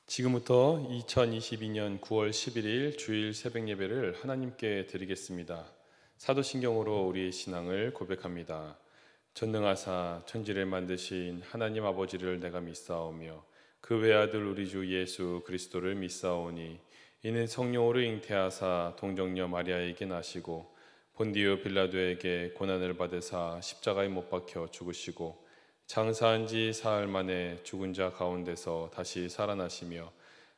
지금부터 2022년 9월 11일 주일 새벽 예배를 하나님께 드리겠습니다. 사도신경으로 우리의 신앙을 고백합니다. 전능하사 천지를 만드신 하나님 아버지를 내가 믿사오며 그 외아들 우리 주 예수 그리스도를 믿사오니 이는 성령으로 잉태하사 동정녀 마리아에게 나시고 본디오 빌라도에게 고난을 받으사 십자가에 못 박혀 죽으시고 장사한 지 사흘 만에 죽은 자 가운데서 다시 살아나시며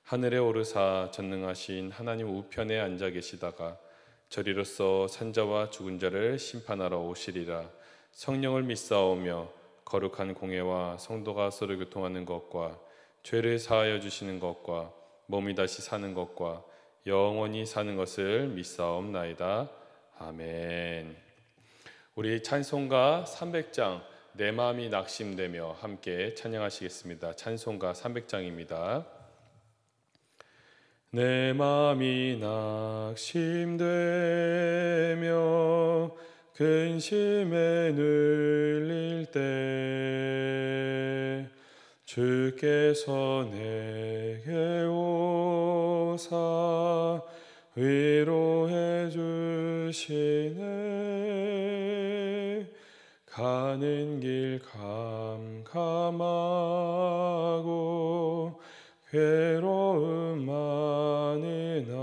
하늘에 오르사 전능하신 하나님 우편에 앉아 계시다가 저리로서 산자와 죽은 자를 심판하러 오시리라. 성령을 믿사오며 거룩한 공회와 성도가 서로 교통하는 것과 죄를 사하여 주시는 것과 몸이 다시 사는 것과 영원히 사는 것을 믿사옵나이다. 아멘. 우리 찬송가 300장 내 마음이 낙심되며 함께 찬양하시겠습니다. 찬송가 300장입니다. 내 마음이 낙심되며 근심에 눌릴 때 주께서 내게 오사 위로해 주시네. 가는 길 캄캄하고 괴로움 많으나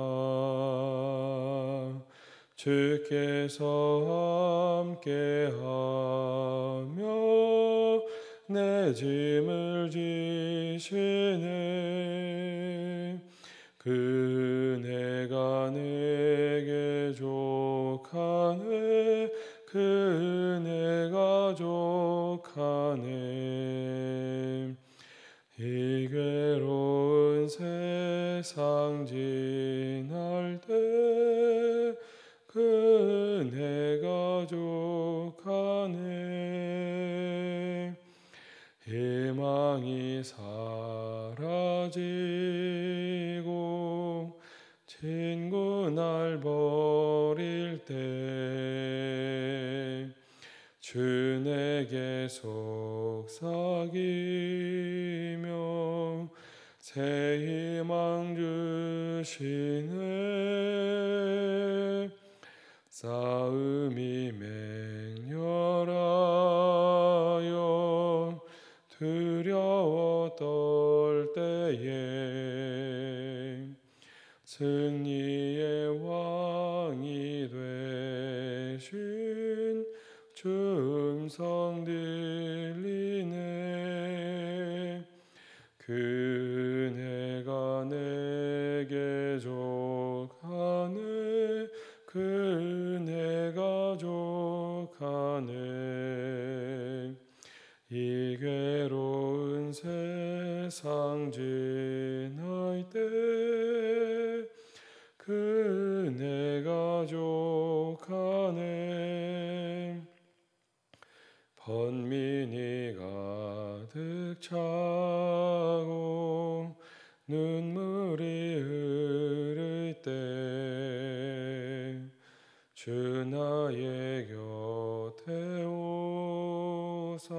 주께서 함께하며 내 짐을 지시네. 그네가 내게 족하네. 그네가 족하네. 이 괴로운 세상 지날 때 그네가 족하네. 희망이 사라지고 친구 날 버릴 때 주 내게 속삭이며 새 희망 주시네. 싸움이 맹렬하여 두려워 떨 때에 승리의 왕이 되신 주 음성 들리네. 그네가 내게 족하네. 그네가 족하네. 이 괴로운 세상 지날 때 그네가 족하네. 번민이 가득 차고 눈물이 흐를 때 주 나의 곁에 오사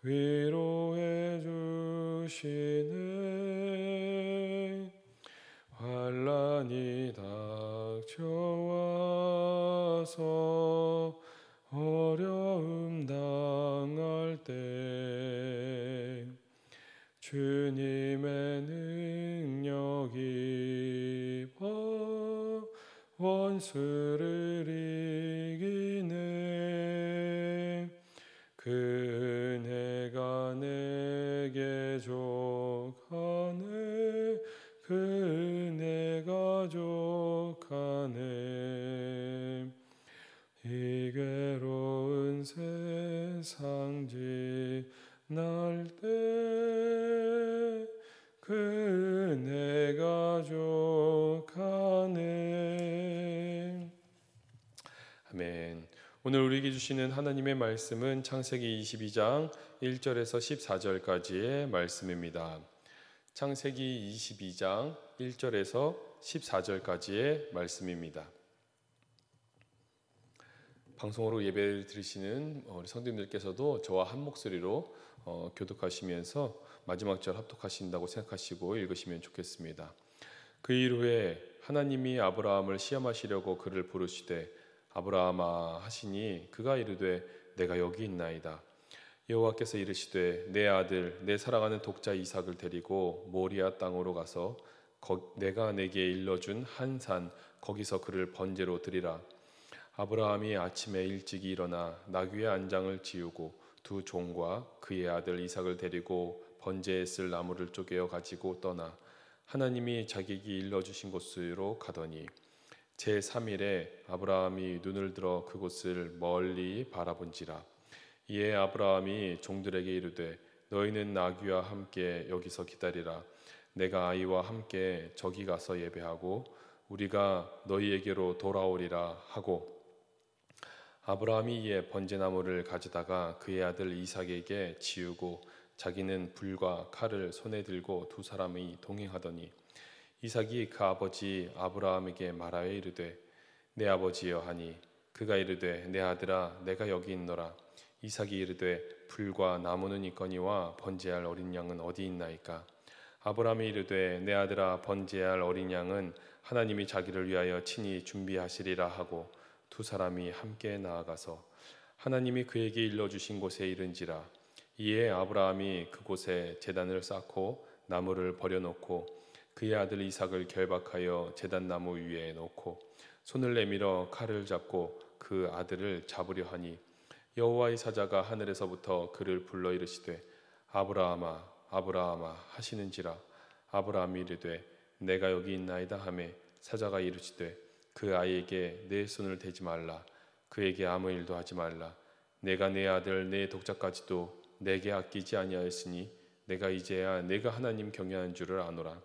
위로해 주시네. 환난이 닥쳐와서 어려움 당할 때 주님의 능력 입어 원수를 이기네. 그네가 내게 족하네. 그네가 족하네. 이 괴로운 세상 지날 때 그네가 족하네. 아멘. 오늘 우리에게 주시는 하나님의 말씀은 창세기 22장 1절에서 14절까지의 말씀입니다. 창세기 22장 1절에서 14절까지의 말씀입니다. 방송으로 예배를 드리시는 우리 성도님들께서도 저와 한 목소리로 교독하시면서 마지막 절 합독하신다고 생각하시고 읽으시면 좋겠습니다. 그 일 후에 하나님이 아브라함을 시험하시려고 그를 부르시되 아브라함아 하시니 그가 이르되 내가 여기 있나이다. 여호와께서 이르시되 내 아들 내 사랑하는 독자 이삭을 데리고 모리아 땅으로 가서 내가 내게 일러준 한 산 거기서 그를 번제로 드리라. 아브라함이 아침에 일찍이 일어나 나귀의 안장을 지우고 두 종과 그의 아들 이삭을 데리고 번제에 쓸 나무를 쪼개어 가지고 떠나 하나님이 자기에게 일러주신 곳으로 가더니 제3일에 아브라함이 눈을 들어 그곳을 멀리 바라본지라. 이에 아브라함이 종들에게 이르되 너희는 나귀와 함께 여기서 기다리라. 내가 아이와 함께 저기 가서 예배하고 우리가 너희에게로 돌아오리라 하고 아브라함이 이에 번제나무를 가져다가 그의 아들 이삭에게 지우고 자기는 불과 칼을 손에 들고 두 사람이 동행하더니 이삭이 그 아버지 아브라함에게 말하여 이르되 내 아버지여 하니 그가 이르되 내 아들아 내가 여기 있노라. 이삭이 이르되 불과 나무는 있거니와 번제할 어린 양은 어디 있나이까. 아브라함이 이르되 내 아들아 번제할 어린 양은 하나님이 자기를 위하여 친히 준비하시리라 하고 두 사람이 함께 나아가서 하나님이 그에게 일러주신 곳에 이른지라. 이에 아브라함이 그곳에 제단을 쌓고 나무를 버려놓고 그의 아들 이삭을 결박하여 제단 나무 위에 놓고 손을 내밀어 칼을 잡고 그 아들을 잡으려 하니 여호와의 사자가 하늘에서부터 그를 불러 이르시되 아브라함아 아브라함아 하시는지라. 아브라함이 이르되 내가 여기 있나이다 하매 사자가 이르시되 그 아이에게 내 손을 대지 말라. 그에게 아무 일도 하지 말라. 내가 내 아들 내 독자까지도 내게 아끼지 아니하였으니 내가 이제야 내가 하나님 경외하는 줄을 아노라.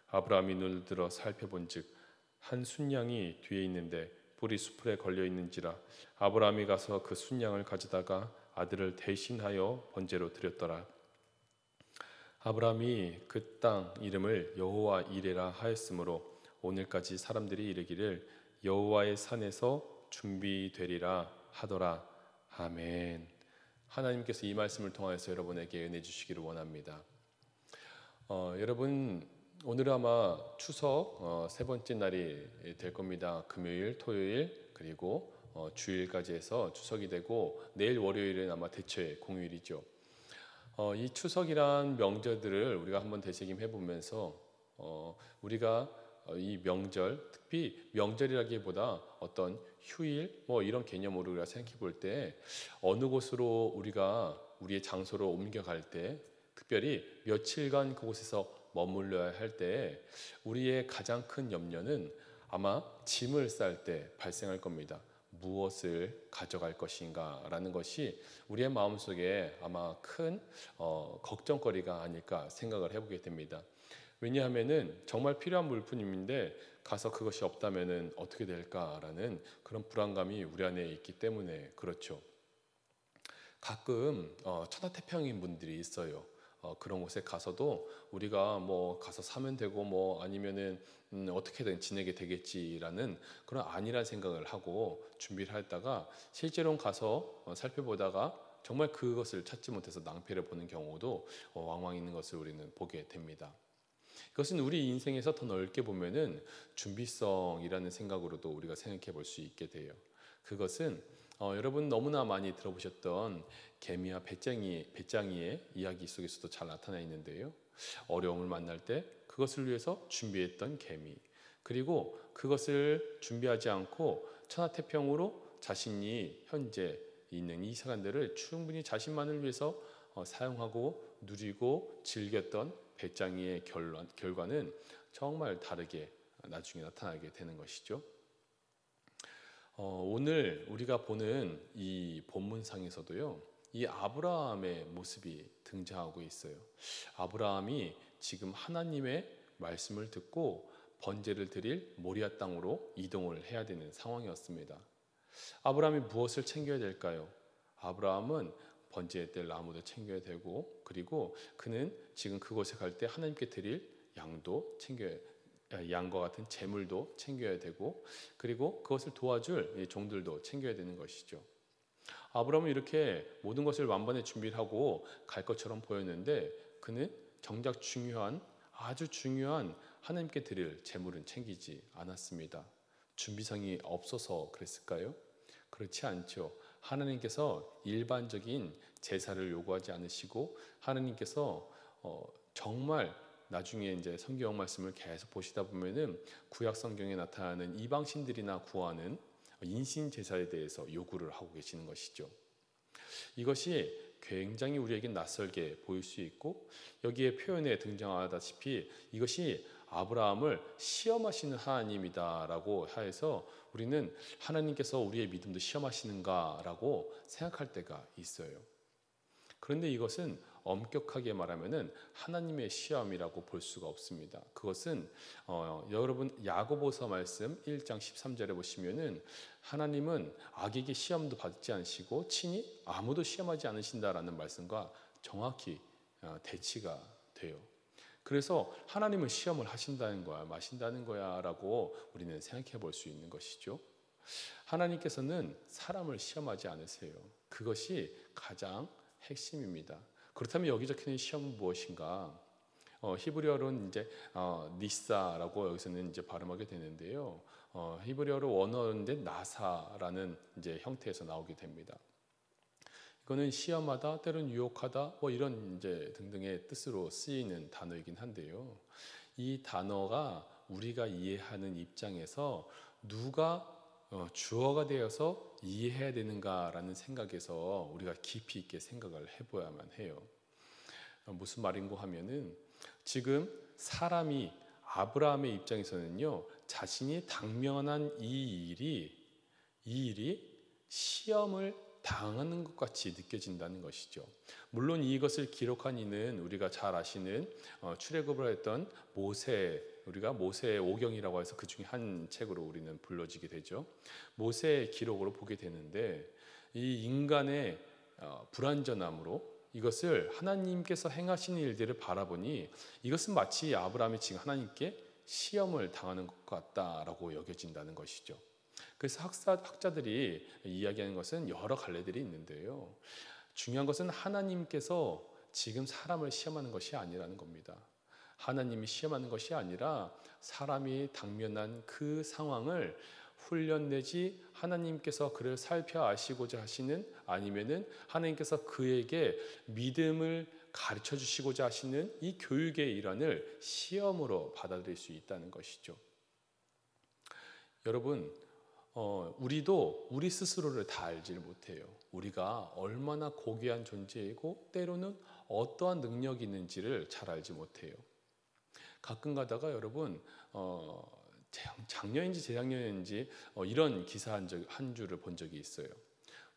아브라함이 눈을 들어 살펴본즉 한 순양이 뒤에 있는데 뿔이 수풀에 걸려 있는지라. 아브라함이 가서 그 순양을 가져다가 아들을 대신하여 번제로 드렸더라. 아브라함이 그 땅 이름을 여호와 이레라 하였으므로 오늘까지 사람들이 이르기를 여호와의 산에서 준비되리라 하더라. 아멘. 하나님께서 이 말씀을 통하여서 여러분에게 은혜 주시기를 원합니다. 여러분 오늘 아마 추석 세 번째 날이 될 겁니다. 금요일, 토요일 그리고 주일까지 해서 추석이 되고 내일 월요일은 아마 대체 공휴일이죠. 이 추석이란 명절들을 우리가 한번 되새김해 보면서 우리가 이 명절, 특히 명절이라기보다 어떤 휴일 이런 개념으로 우리가 생각해 볼 때 어느 곳으로 우리가 우리의 장소로 옮겨갈 때 특별히 며칠간 그곳에서 머물러야 할 때 우리의 가장 큰 염려는 아마 짐을 쌀 때 발생할 겁니다. 무엇을 가져갈 것인가 라는 것이 우리의 마음속에 아마 큰 걱정거리가 아닐까 생각을 해보게 됩니다. 왜냐하면은 정말 필요한 물품인데 가서 그것이 없다면은 어떻게 될까라는 그런 불안감이 우리 안에 있기 때문에 그렇죠. 가끔 천하태평인 분들이 있어요. 그런 곳에 가서도 우리가 가서 사면 되고 아니면은 어떻게든 지내게 되겠지라는 그런 안일한 생각을 하고 준비를 했다가 실제로는 가서 살펴보다가 정말 그것을 찾지 못해서 낭패를 보는 경우도 왕왕 있는 것을 우리는 보게 됩니다. 이것은 우리 인생에서 더 넓게 보면은 준비성이라는 생각으로도 우리가 생각해 볼 수 있게 돼요. 그것은 여러분 너무나 많이 들어보셨던 개미와 배짱이의 이야기 속에서도 잘 나타나 있는데요. 어려움을 만날 때 그것을 위해서 준비했던 개미, 그리고 그것을 준비하지 않고 천하태평으로 자신이 현재 있는 이 시간들을 충분히 자신만을 위해서 사용하고 누리고 즐겼던 배짱이의 결과는 정말 다르게 나중에 나타나게 되는 것이죠. 오늘 우리가 보는 이 본문상에서도요, 이 아브라함의 모습이 등장하고 있어요. 아브라함이 지금 하나님의 말씀을 듣고 번제를 드릴 모리아 땅으로 이동을 해야 되는 상황이었습니다. 아브라함이 무엇을 챙겨야 될까요? 아브라함은 번제에 뗄 나무도 챙겨야 되고, 그리고 그는 지금 그곳에 갈 때 하나님께 드릴 양과 같은 재물도 챙겨야 되고, 그리고 그것을 도와줄 종들도 챙겨야 되는 것이죠. 아브라함은 이렇게 모든 것을 만반의 준비를 하고 갈 것처럼 보였는데 그는 정작 아주 중요한 하나님께 드릴 제물은 챙기지 않았습니다. 준비성이 없어서 그랬을까요? 그렇지 않죠. 하나님께서 일반적인 제사를 요구하지 않으시고 하나님께서 정말 나중에 이제 성경 말씀을 계속 보시다 보면은 구약 성경에 나타나는 이방신들이나 구하는 인신 제사에 대해서 요구를 하고 계시는 것이죠. 이것이 굉장히 우리에게 낯설게 보일 수 있고 여기에 표현에 등장하다시피 이것이 아브라함을 시험하시는 하나님이다라고 하여서 우리는 하나님께서 우리의 믿음도 시험하시는가라고 생각할 때가 있어요. 그런데 이것은 엄격하게 말하면은 하나님의 시험이라고 볼 수가 없습니다. 그것은 여러분 야고보서 말씀 1장 13절에 보시면은 하나님은 악에게 시험도 받지 않으시고 친히 아무도 시험하지 않으신다라는 말씀과 정확히 대치가 돼요. 그래서 하나님은 시험을 하신다는 거야, 마신다는 거야라고 우리는 생각해 볼 수 있는 것이죠. 하나님께서는 사람을 시험하지 않으세요. 그것이 가장 핵심입니다. 그렇다면 여기 적혀 있는 시험은 무엇인가? 히브리어로는 이제 니사라고 여기서는 이제 발음하게 되는데요. 히브리어로 원어인데 나사라는 이제 형태에서 나오게 됩니다. 이거는 시험하다, 때로는 유혹하다, 뭐 이런 이제 등등의 뜻으로 쓰이는 단어이긴 한데요. 이 단어가 우리가 이해하는 입장에서 누가 주어가 되어서 이해해야 되는가라는 생각에서 우리가 깊이 있게 생각을 해봐야만 해요. 무슨 말인고 하면은 지금 사람이 아브라함의 입장에서는요 자신이 당면한 이 일이 시험을 당하는 것 같이 느껴진다는 것이죠. 물론 이것을 기록한 이는 우리가 잘 아시는 출애굽을 했던 우리가 모세의 오경이라고 해서 그 중에 한 책으로 우리는 불러지게 되죠. 모세의 기록으로 보게 되는데 이 인간의 불완전함으로 이것을 하나님께서 행하시는 일들을 바라보니 이것은 마치 아브라함이 지금 하나님께 시험을 당하는 것 같다라고 여겨진다는 것이죠. 그래서 학자들이 이야기하는 것은 여러 갈래들이 있는데요. 중요한 것은 하나님께서 지금 사람을 시험하는 것이 아니라는 겁니다. 하나님이 시험하는 것이 아니라 사람이 당면한 그 상황을 훈련 내지 하나님께서 그를 살펴 아시고자 하시는 아니면은 하나님께서 그에게 믿음을 가르쳐 주시고자 하시는 이 교육의 일환을 시험으로 받아들일 수 있다는 것이죠. 여러분, 우리도 우리 스스로를 다 알지를 못해요. 우리가 얼마나 고귀한 존재이고 때로는 어떠한 능력이 있는지를 잘 알지 못해요. 가끔 가다가 여러분 작년인지 재작년인지 이런 기사 한 줄을 본 적이 있어요.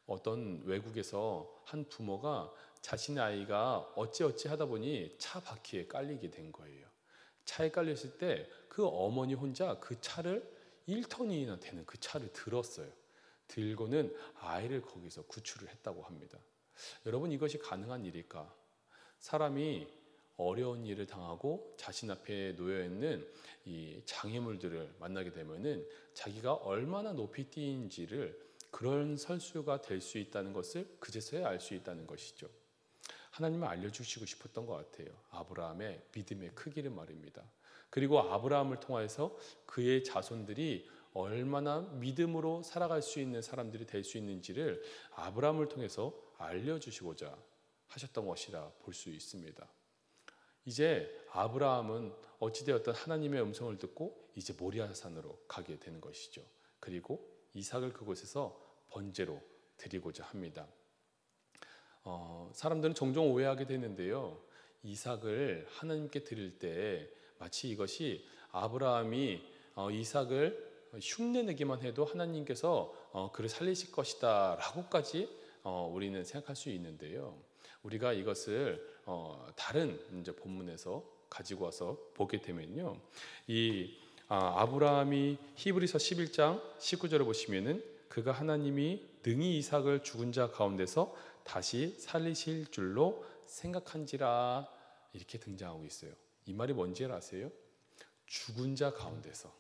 어떤 외국에서 한 부모가 자신의 아이가 어찌어찌 하다 보니 차 바퀴에 깔리게 된 거예요. 차에 깔렸을 때 그 어머니 혼자 그 차를 1톤이나 되는 그 차를 들었어요. 들고는 아이를 거기서 구출을 했다고 합니다. 여러분 이것이 가능한 일일까? 사람이 어려운 일을 당하고 자신 앞에 놓여 있는 이 장애물들을 만나게 되면은 자기가 얼마나 높이 뛰는지를 그런 설수가 될 수 있다는 것을 그제서야 알 수 있다는 것이죠. 하나님은 알려주시고 싶었던 것 같아요. 아브라함의 믿음의 크기를 말입니다. 그리고 아브라함을 통해서 그의 자손들이 얼마나 믿음으로 살아갈 수 있는 사람들이 될 수 있는지를 아브라함을 통해서 알려주시고자 하셨던 것이라 볼 수 있습니다. 이제 아브라함은 어찌되었던 하나님의 음성을 듣고 이제 모리아산으로 가게 되는 것이죠. 그리고 이삭을 그곳에서 번제로 드리고자 합니다. 사람들은 종종 오해하게 되는데요. 이삭을 하나님께 드릴 때 마치 이것이 아브라함이 이삭을 흉내내기만 해도 하나님께서 그를 살리실 것이다 라고까지 우리는 생각할 수 있는데요. 우리가 이것을 다른 이제 본문에서 가지고 와서 보게 되면요. 아브라함이 히브리서 11장 19절을 보시면은 그가 하나님이 능히 이삭을 죽은 자 가운데서 다시 살리실 줄로 생각한지라 이렇게 등장하고 있어요. 이 말이 뭔지 아세요? 죽은 자 가운데서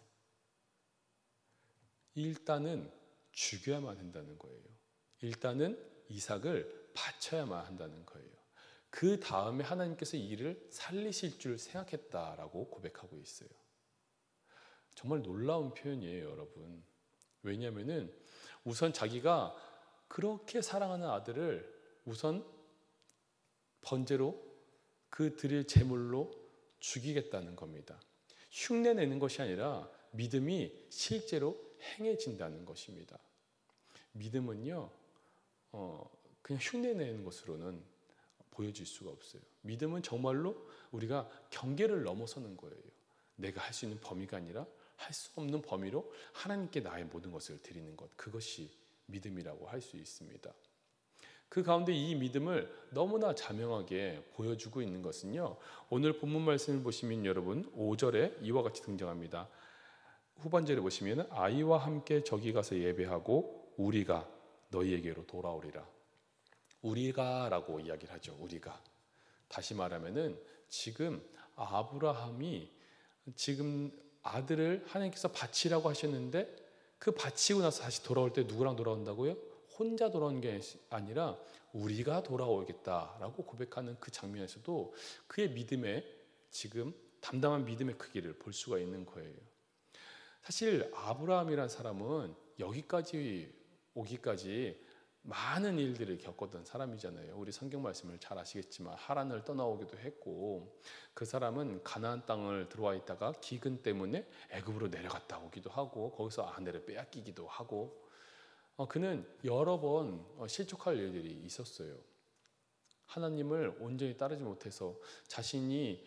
일단은 죽여야만 한다는 거예요. 일단은 이삭을 바쳐야만 한다는 거예요. 그 다음에 하나님께서 이 일을 살리실 줄 생각했다라고 고백하고 있어요. 정말 놀라운 표현이에요, 여러분. 왜냐하면은 우선 자기가 그렇게 사랑하는 아들을 우선 번제로 그 드릴 제물로 죽이겠다는 겁니다. 흉내내는 것이 아니라 믿음이 실제로 행해진다는 것입니다. 믿음은요, 그냥 흉내내는 것으로는 보여질 수가 없어요. 믿음은 정말로 우리가 경계를 넘어서는 거예요. 내가 할 수 있는 범위가 아니라 할 수 없는 범위로 하나님께 나의 모든 것을 드리는 것, 그것이 믿음이라고 할 수 있습니다. 그 가운데 이 믿음을 너무나 자명하게 보여주고 있는 것은요, 오늘 본문 말씀을 보시면 여러분 5절에 이와 같이 등장합니다. 후반절에 보시면 아이와 함께 저기 가서 예배하고 우리가 너희에게로 돌아오리라. 우리가 라고 이야기를 하죠. 우리가. 다시 말하면은 지금 아브라함이 지금 아들을 하나님께서 바치라고 하셨는데 그 바치고 나서 다시 돌아올 때 누구랑 돌아온다고요? 혼자 돌아오는 게 아니라 우리가 돌아오겠다라고 고백하는 그 장면에서도 그의 믿음에 지금 담담한 믿음의 크기를 볼 수가 있는 거예요. 사실 아브라함이란 사람은 여기까지 오기까지 많은 일들을 겪었던 사람이잖아요. 우리 성경 말씀을 잘 아시겠지만 하란을 떠나오기도 했고, 그 사람은 가나안 땅을 들어와 있다가 기근 때문에 애굽으로 내려갔다 오기도 하고, 거기서 아내를 빼앗기기도 하고, 그는 여러 번 실족할 일들이 있었어요. 하나님을 온전히 따르지 못해서 자신이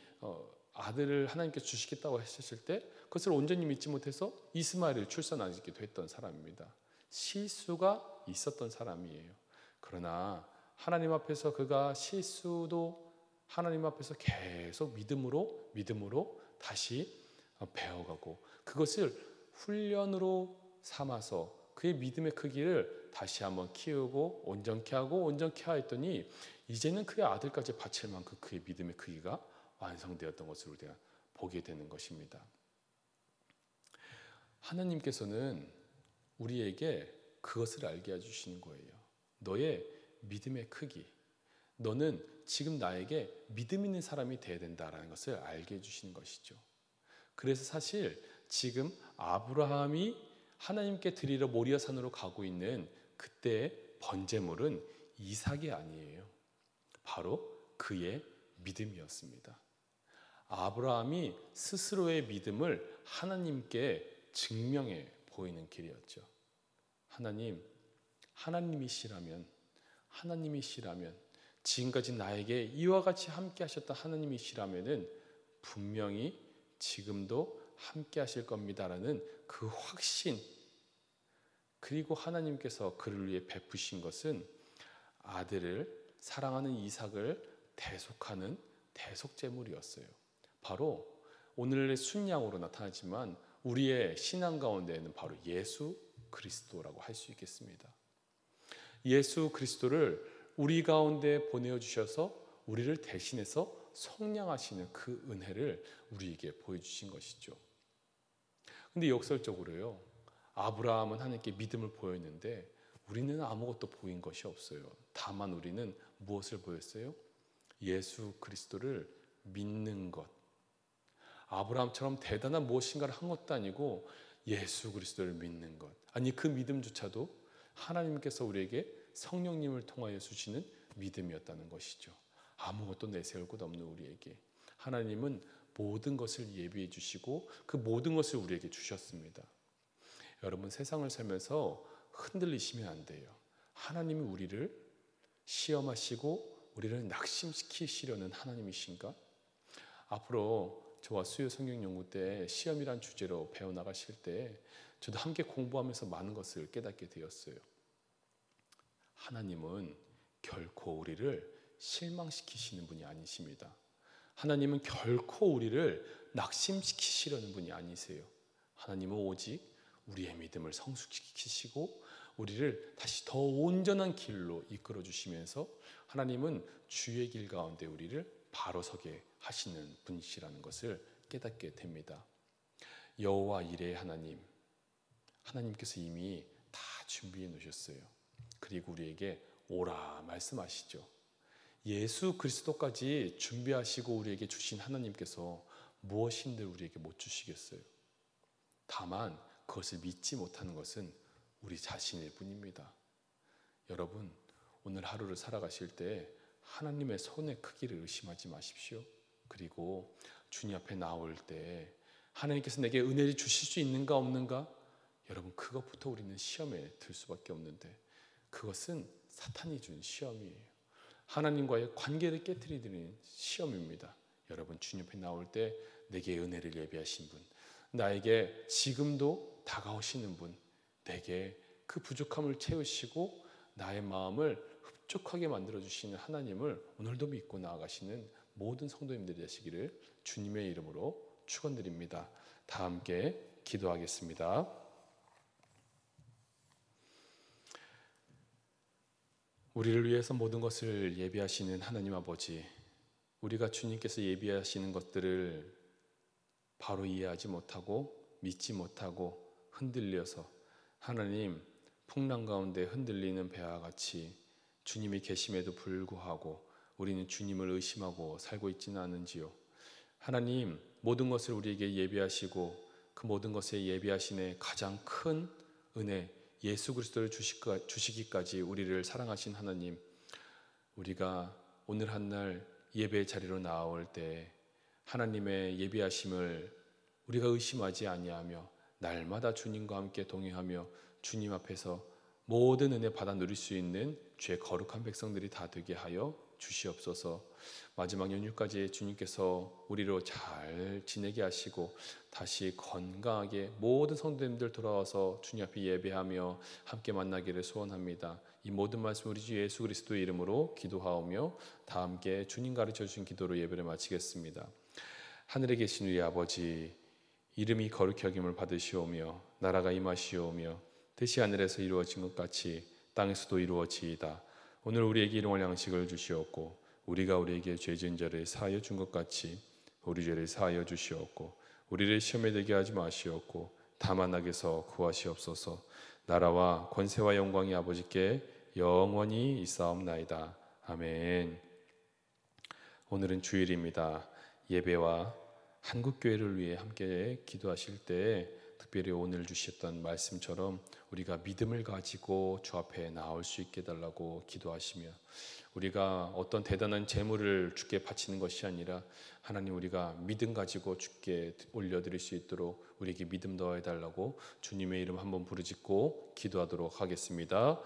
아들을 하나님께 주시겠다고 하셨을 때 그것을 온전히 믿지 못해서 이스마엘을 출산하기도 했던 사람입니다. 실수가 있었던 사람이에요. 그러나 하나님 앞에서 그가 실수도 하나님 앞에서 계속 믿음으로 다시 배워가고 그것을 훈련으로 삼아서 그의 믿음의 크기를 다시 한번 키우고 온전케 하였더니 이제는 그의 아들까지 바칠 만큼 그의 믿음의 크기가 완성되었던 것을 우리가 보게 되는 것입니다. 하나님께서는 우리에게 그것을 알게 해주시는 거예요. 너의 믿음의 크기, 너는 지금 나에게 믿음 있는 사람이 되어야 된다는 것을 알게 해주시는 것이죠. 그래서 사실 지금 아브라함이 하나님께 드리러 모리아산으로 가고 있는 그때의 번제물은 이삭이 아니에요. 바로 그의 믿음이었습니다. 아브라함이 스스로의 믿음을 하나님께 증명해 보이는 길이었죠. 하나님이시라면 지금까지 나에게 이와 같이 함께 하셨던 하나님이시라면은 분명히 지금도 함께 하실 겁니다라는 그 확신, 그리고 하나님께서 그를 위해 베푸신 것은 아들을 사랑하는 이삭을 대속하는 대속제물이었어요. 바로 오늘의 순양으로 나타나지만 우리의 신앙 가운데에는 바로 예수 그리스도라고 할 수 있겠습니다. 예수 그리스도를 우리 가운데 보내주셔서 우리를 대신해서 속량하시는 그 은혜를 우리에게 보여주신 것이죠. 근데 역설적으로요, 아브라함은 하나님께 믿음을 보였는데 우리는 아무것도 보인 것이 없어요. 다만 우리는 무엇을 보였어요? 예수 그리스도를 믿는 것. 아브라함처럼 대단한 무엇인가를 한 것도 아니고 예수 그리스도를 믿는 것. 아니 그 믿음조차도 하나님께서 우리에게 성령님을 통하여 주시는 믿음이었다는 것이죠. 아무것도 내세울 것 없는 우리에게 하나님은 모든 것을 예비해 주시고 그 모든 것을 우리에게 주셨습니다. 여러분, 세상을 살면서 흔들리시면 안 돼요. 하나님이 우리를 시험하시고 우리를 낙심시키시려는 하나님이신가? 앞으로 저와 수요 성경 연구 때 시험이란 주제로 배워나가실 때 저도 함께 공부하면서 많은 것을 깨닫게 되었어요. 하나님은 결코 우리를 실망시키시는 분이 아니십니다. 하나님은 결코 우리를 낙심시키시려는 분이 아니세요. 하나님은 오직 우리의 믿음을 성숙시키시고 우리를 다시 더 온전한 길로 이끌어 주시면서 하나님은 주의 길 가운데 우리를 바로 서게 하시는 분이시라는 것을 깨닫게 됩니다. 여호와 이레의 하나님께서 이미 다 준비해 놓으셨어요. 그리고 우리에게 오라 말씀하시죠. 예수 그리스도까지 준비하시고 우리에게 주신 하나님께서 무엇인들 우리에게 못 주시겠어요? 다만 그것을 믿지 못하는 것은 우리 자신일 뿐입니다. 여러분, 오늘 하루를 살아가실 때 하나님의 손의 크기를 의심하지 마십시오. 그리고 주님 앞에 나올 때 하나님께서 내게 은혜를 주실 수 있는가 없는가? 여러분, 그것부터 우리는 시험에 들 수밖에 없는데 그것은 사탄이 준 시험이에요. 하나님과의 관계를 깨트리는 시험입니다. 여러분, 주님 앞에 나올 때 내게 은혜를 예비하신 분, 나에게 지금도 다가오시는 분, 내게 그 부족함을 채우시고 나의 마음을 흡족하게 만들어주시는 하나님을 오늘도 믿고 나아가시는 모든 성도님들이 되시기를 주님의 이름으로 축원드립니다. 다 함께 기도하겠습니다. 우리를 위해서 모든 것을 예비하시는 하나님 아버지, 우리가 주님께서 예비하시는 것들을 바로 이해하지 못하고 믿지 못하고 흔들려서 하나님, 풍랑 가운데 흔들리는 배와 같이 주님이 계심에도 불구하고 우리는 주님을 의심하고 살고 있지는 않은지요. 하나님, 모든 것을 우리에게 예비하시고 그 모든 것에 예비하시는 가장 큰 은혜, 예수 그리스도를 주시기까지 우리를 사랑하신 하나님, 우리가 오늘 한날 예배 자리로 나올 때 하나님의 예비하심을 우리가 의심하지 아니하며 날마다 주님과 함께 동행하며 주님 앞에서 모든 은혜 받아 누릴 수 있는 죄 거룩한 백성들이 다 되게 하여 주시옵소서. 마지막 연휴까지 주님께서 우리로 잘 지내게 하시고 다시 건강하게 모든 성도님들 돌아와서 주님 앞에 예배하며 함께 만나기를 소원합니다. 이 모든 말씀 우리 주 예수 그리스도의 이름으로 기도하오며 다 함께 주님 가르쳐 주신 기도로 예배를 마치겠습니다. 하늘에 계신 우리 아버지, 이름이 거룩히 여김을 받으시오며 나라가 임하시오며 뜻이 하늘에서 이루어진 것 같이 땅에서도 이루어지이다. 오늘 우리에게 일용할 양식을 주시옵고 우리가 우리에게 죄 지은 자를 사하여 준 것 같이 우리 죄를 사하여 주시옵고 우리를 시험에 들게 하지 마시옵고 다만 악에서 구하시옵소서. 나라와 권세와 영광이 아버지께 영원히 있사옵나이다. 아멘. 오늘은 주일입니다. 예배와 한국교회를 위해 함께 기도하실 때 특별히 오늘 주셨던 말씀처럼 우리가 믿음을 가지고 주 앞에 나올 수 있게 해달라고 기도하시며 우리가 어떤 대단한 재물을 주께 바치는 것이 아니라 하나님, 우리가 믿음 가지고 주께 올려드릴 수 있도록 우리에게 믿음 더해달라고 주님의 이름 한번 부르짖고 기도하도록 하겠습니다.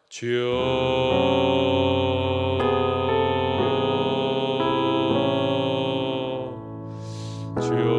주여, 주여